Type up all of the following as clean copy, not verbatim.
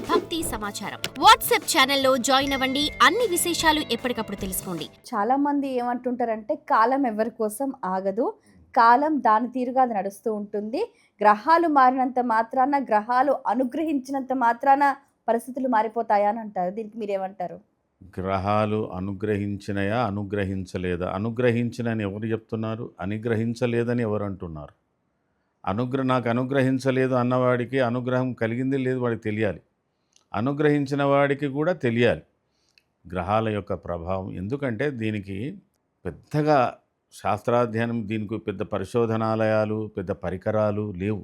భక్తి సమాచారం వాట్సాప్ ఛానల్లో జాయిన్ అవ్వండి. అన్ని విశేషాలు ఎప్పటికప్పుడు తెలుసుకోండి. చాలా మంది ఏమంటుంటారంటే కాలం ఎవరి కోసం ఆగదు, కాలం దాని తీరుగా అది నడుస్తూ ఉంటుంది. గ్రహాలు మారినంత మాత్రాన, గ్రహాలు అనుగ్రహించినంత మాత్రాన పరిస్థితులు మారిపోతాయా అని అంటారు. దీనికి మీరేమంటారు? గ్రహాలు అనుగ్రహించినయా అనుగ్రహించలేదా? అనుగ్రహించినని ఎవరు చెప్తున్నారు? అనుగ్రహించలేదని ఎవరు అంటున్నారు? నాకు అనుగ్రహించలేదు అన్నవాడికి అనుగ్రహం కలిగింది లేదు వాడికి తెలియాలి. అనుగ్రహించిన వాడికి కూడా తెలియాలి గ్రహాల యొక్క ప్రభావం. ఎందుకంటే దీనికి పెద్దగా శాస్త్రాధ్యయనం, దీనికి పెద్ద పరిశోధనాలయాలు, పెద్ద పరికరాలు లేవు.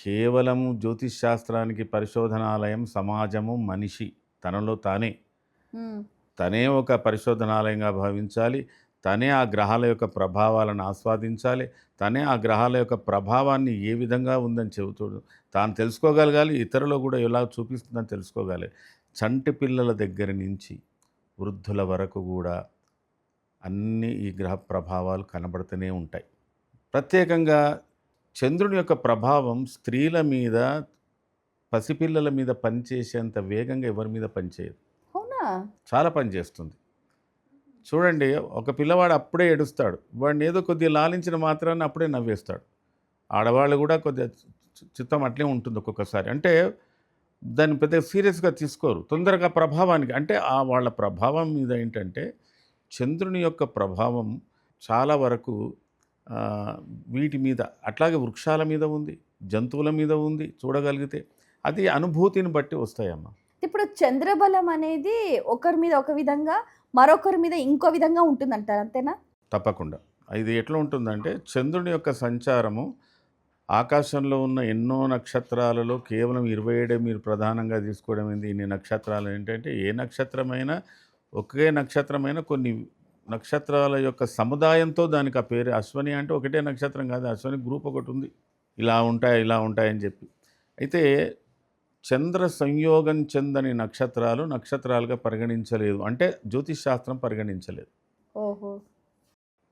కేవలము జ్యోతిష్ శాస్త్రానికి పరిశోధనాలయం సమాజము, మనిషి తనలో తనే ఒక పరిశోధనాలయంగా భావించాలి. తనే ఆ గ్రహాల యొక్క ప్రభావాలను ఆస్వాదించాలి. తనే ఆ గ్రహాల యొక్క ప్రభావాన్ని ఏ విధంగా ఉందని చెబుతాడు తాను తెలుసుకోగలగాలి. ఇతరులు కూడా ఎలా చూపిస్తుందని తెలుసుకోగలి. చంటి పిల్లల దగ్గర నుంచి వృద్ధుల వరకు కూడా అన్ని ఈ గ్రహ ప్రభావాలు కనబడుతూనే ఉంటాయి. ప్రత్యేకంగా చంద్రుని యొక్క ప్రభావం స్త్రీల మీద, పసిపిల్లల మీద పనిచేసేంత వేగంగా ఎవరి మీద పనిచేయదు. అవునా? చాలా పనిచేస్తుంది. చూడండి, ఒక పిల్లవాడు అప్పుడే ఏడుస్తాడు, వాడిని ఏదో కొద్దిగా లాలించిన మాత్రాన్ని అప్పుడే నవ్వేస్తాడు. ఆడవాళ్ళు కూడా కొద్దిగా చిత్తం అట్లే ఉంటుంది ఒక్కొక్కసారి. అంటే దాన్ని పెద్దగా సీరియస్గా తీసుకోరు తొందరగా ప్రభావానికి. అంటే వాళ్ళ ప్రభావం మీద ఏంటంటే చంద్రుని యొక్క ప్రభావం చాలా వరకు వీటి మీద, అట్లాగే వృక్షాల మీద ఉంది, జంతువుల మీద ఉంది. చూడగలిగితే అది అనుభూతిని బట్టి వస్తాయమ్మా. ఇప్పుడు చంద్రబలం అనేది ఒకరి మీద ఒక విధంగా, మరొకరి మీద ఇంకో విధంగా ఉంటుందంటారు, అంతేనా? తప్పకుండా. ఇది ఎట్లా ఉంటుందంటే చంద్రుని యొక్క సంచారము ఆకాశంలో ఉన్న ఎన్నో నక్షత్రాలలో కేవలం 27 మీరు ప్రధానంగా తీసుకోవడం ఏంది. ఇన్ని నక్షత్రాలు ఏంటంటే ఏ నక్షత్రమైనా, ఒకే నక్షత్రమైన కొన్ని నక్షత్రాల యొక్క సముదాయంతో దానికి ఆ పేరు. అశ్వని అంటే ఒకటే నక్షత్రం కాదు, అశ్వని గ్రూప్ ఒకటి ఉంది. ఇలా ఉంటాయని చెప్పి. అయితే చంద్ర సంయోగం చెందని నక్షత్రాలుగా పరిగణించలేదు. అంటే జ్యోతిష్ శాస్త్రం పరిగణించలేదు. ఓహో.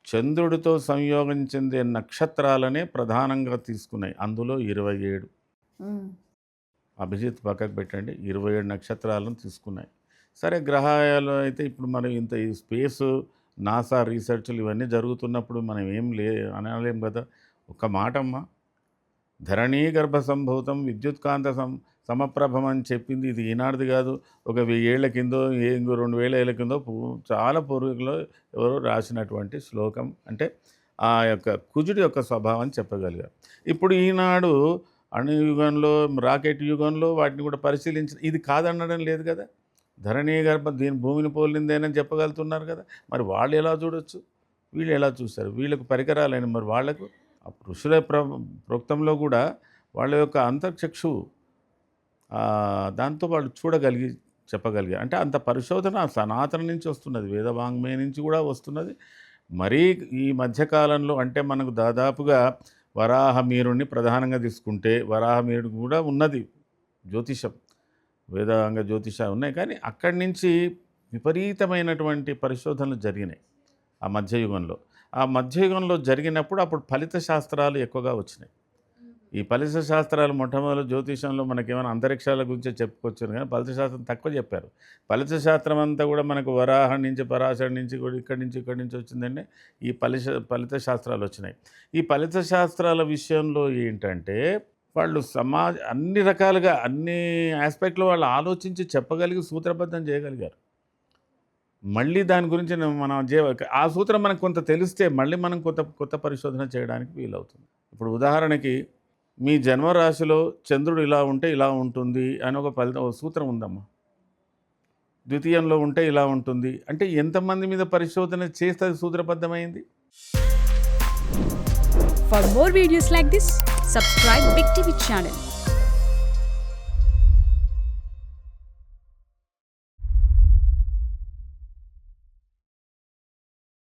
చంద్రుడితో సంయోగం చెందే నక్షత్రాలనే ప్రధానంగా తీసుకున్నాయి. అందులో 27. అభిజిత్ పక్కకు పెట్టండి, 27 నక్షత్రాలను తీసుకున్నాయి. సరే, గ్రహాలు అయితే ఇప్పుడు మనం ఇంత ఈ స్పేసు, నాసా రీసెర్చ్లు ఇవన్నీ జరుగుతున్నప్పుడు మనం ఏం అనలేం కదా. ఒక మాటమ్మా, ధరణీ గర్భ సంభూతం విద్యుత్కాంత సమప్రభం అని చెప్పింది ఇది ఈనాటిది కాదు. ఒక 1000 ఏళ్ల కిందో, 2000 ఏళ్ల కిందో చాలా పూర్వీకులు ఎవరో రాసినటువంటి శ్లోకం. అంటే ఆ యొక్క కుజుడి యొక్క స్వభావం చెప్పగలిగారు. ఇప్పుడు ఈనాడు అణుయుగంలో, రాకెట్ యుగంలో వాటిని కూడా పరిశీలించిన ఇది కాదనడం లేదు కదా. ధరణీ గర్భ దీని భూమిని పోలిందేనని చెప్పగలుగుతున్నారు కదా. మరి వాళ్ళు ఎలా చూడొచ్చు, వీళ్ళు ఎలా చూస్తారు? వీళ్ళకు పరికరాలైన మరి వాళ్లకు ఆ ఋషుల ప్రోక్తంలో కూడా వాళ్ళ యొక్క అంతర్చక్షువు దాంతో వాళ్ళు చెప్పగలిగారు. అంటే అంత పరిశోధన సనాతన నుంచి వస్తున్నది, వేదవాంగ్మయ నుంచి కూడా వస్తున్నది. మరీ ఈ మధ్యకాలంలో అంటే మనకు దాదాపుగా వరాహమీరుణ్ణి ప్రధానంగా తీసుకుంటే, వరాహమీరుడు కూడా ఉన్నది జ్యోతిషం, వేదాంగ జ్యోతిషాలు ఉన్నాయి. కానీ అక్కడి నుంచి విపరీతమైనటువంటి పరిశోధనలు జరిగినాయి ఆ మధ్యయుగంలో. ఆ మధ్యయుగంలో జరిగినప్పుడు అప్పుడు ఫలిత శాస్త్రాలు ఎక్కువగా వచ్చినాయి. ఈ ఫలిత శాస్త్రాలు మొట్టమొదటి జ్యోతిషంలో మనకేమైనా అంతరిక్షాల గురించి చెప్పుకొచ్చారు, కానీ ఫలిత శాస్త్రం తక్కువ చెప్పారు. ఫలిత శాస్త్రం అంతా కూడా మనకు వరాహం నుంచి, పరాశర నుంచి, ఇక్కడి నుంచి వచ్చిందండి. ఈ ఫలిత శాస్త్రాలు వచ్చినాయి. ఈ ఫలిత శాస్త్రాల విషయంలో ఏంటంటే వాళ్ళు అన్ని రకాలుగా, అన్ని ఆస్పెక్ట్లో వాళ్ళు ఆలోచించి చెప్పగలిగి సూత్రబద్ధం చేయగలిగారు. మళ్ళీ దాని గురించి మనం ఆ సూత్రం మనకు కొంత తెలిస్తే మళ్ళీ మనం కొత్త పరిశోధన చేయడానికి వీలవుతుంది. ఇప్పుడు ఉదాహరణకి మీ జన్మరాశిలో చంద్రుడు ఇలా ఉంటే ఇలా ఉంటుంది అని ఒక సూత్రం ఉందమ్మా. ద్వితీయంలో ఉంటే ఇలా ఉంటుంది అంటే ఎంతమంది మీద పరిశోధన చేస్తే సూత్రబద్ధమైంది. For more videos like this, subscribe Big TV channel.